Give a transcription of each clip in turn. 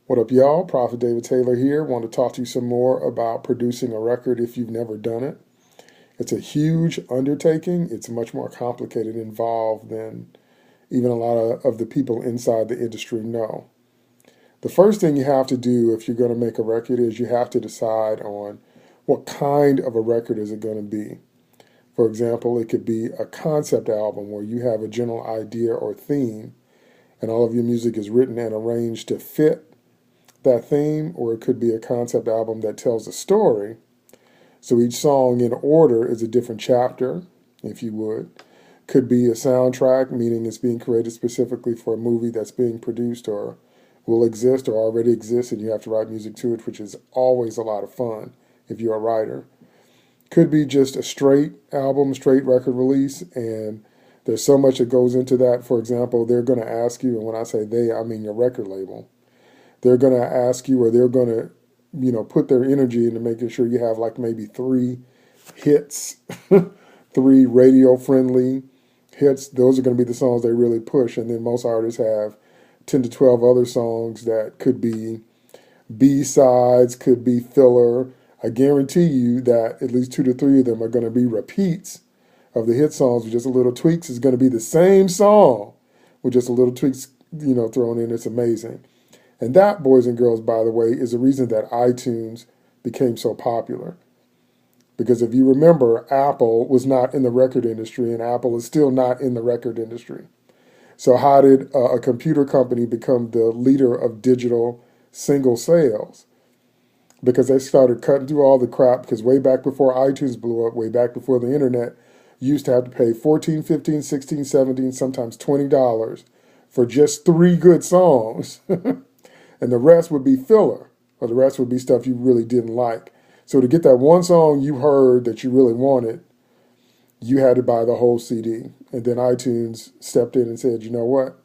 What up, y'all? Prophet David Taylor here. Want to talk to you some more about producing a record if you've never done it. It's a huge undertaking. It's much more complicated and involved than even a lot of the people inside the industry know. The first thing you have to do if you're going to make a record is you have to decide on what kind of a record is it going to be. For example, it could be a concept album where you have a general idea or theme and all of your music is written and arranged to fit that theme, or it could be a concept album that tells a story. So each song in order is a different chapter, if you would. Could be a soundtrack, meaning it's being created specifically for a movie that's being produced or will exist or already exists, and you have to write music to it, which is always a lot of fun if you're a writer. Could be just a straight album, straight record release, and there's so much that goes into that. For example, they're going to ask you, and when I say they, I mean your record label, they're going to ask you, or they're going to, put their energy into making sure you have like maybe 3 hits, 3 radio-friendly hits. Those are going to be the songs they really push. And then most artists have 10 to 12 other songs that could be B-sides, could be filler. I guarantee you that at least 2 to 3 of them are going to be repeats of the hit songs with just a little tweaks. It's going to be the same song with just a little tweaks, thrown in. It's amazing. And that, boys and girls, by the way, is the reason that iTunes became so popular. Because if you remember, Apple was not in the record industry, and Apple is still not in the record industry. So how did a computer company become the leader of digital single sales? Because they started cutting through all the crap, because way back before iTunes blew up, way back before the internet, you used to have to pay $14, $15, $16, $17, sometimes $20 for just 3 good songs. And the rest would be filler, or the rest would be stuff you really didn't like. So to get that one song you heard that you really wanted, you had to buy the whole CD. And then iTunes stepped in and said, you know what?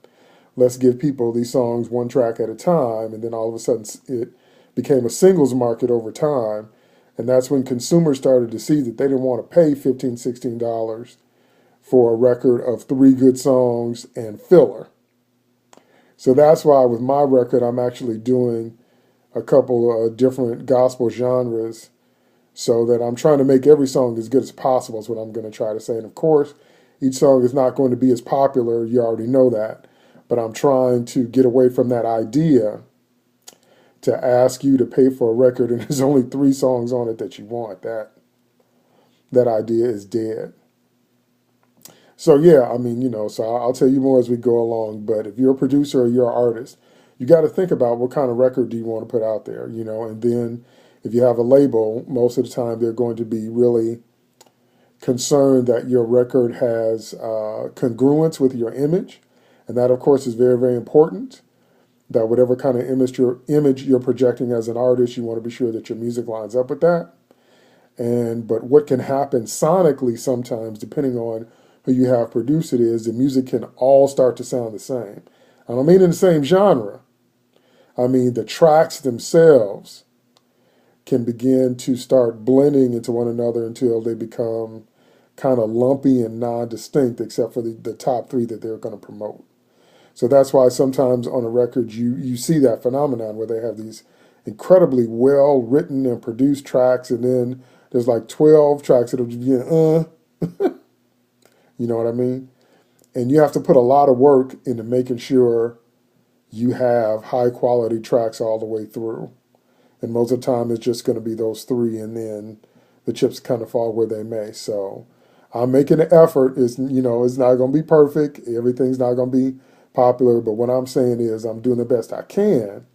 Let's give people these songs one track at a time. And then all of a sudden it became a singles market over time. And that's when consumers started to see that they didn't want to pay $15, $16 for a record of 3 good songs and filler. So that's why with my record, I'm actually doing a couple of different gospel genres so that I'm trying to make every song as good as possible is what I'm going to try to say. And of course, each song is not going to be as popular. You already know that. But I'm trying to get away from that idea to ask you to pay for a record and there's only 3 songs on it that you want. That idea is dead. So yeah, so I'll tell you more as we go along. But if you're a producer or you're an artist, you got to think about what kind of record do you want to put out there, and then if you have a label, most of the time they're going to be really concerned that your record has congruence with your image. And that, of course, is very, very important, that whatever kind of image you're projecting as an artist, you want to be sure that your music lines up with that. But what can happen sonically sometimes, depending on who you have produce it, is the music can all start to sound the same. I don't mean in the same genre. I mean the tracks themselves can begin to start blending into one another until they become kind of lumpy and non-distinct, except for the top 3 that they're going to promote. So that's why sometimes on a record you see that phenomenon where they have these incredibly well written and produced tracks, and then there's like 12 tracks that'll just be you know what I mean? And you have to put a lot of work into making sure you have high quality tracks all the way through. And most of the time it's just going to be those 3, and then the chips kind of fall where they may. So I'm making an effort. It's not going to be perfect. Everything's not going to be popular. But what I'm saying is I'm doing the best I can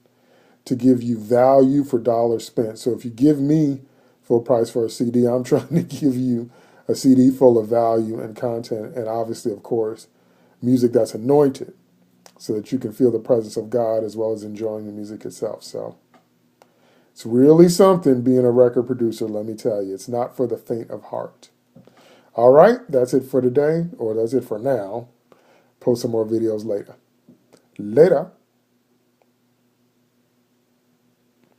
to give you value for dollars spent. So if you give me full price for a CD, I'm trying to give you a CD full of value and content, and obviously, of course, music that's anointed so that you can feel the presence of God as well as enjoying the music itself. So it's really something being a record producer, let me tell you. It's not for the faint of heart. All right, that's it for today, or that's it for now. Post some more videos later. Later.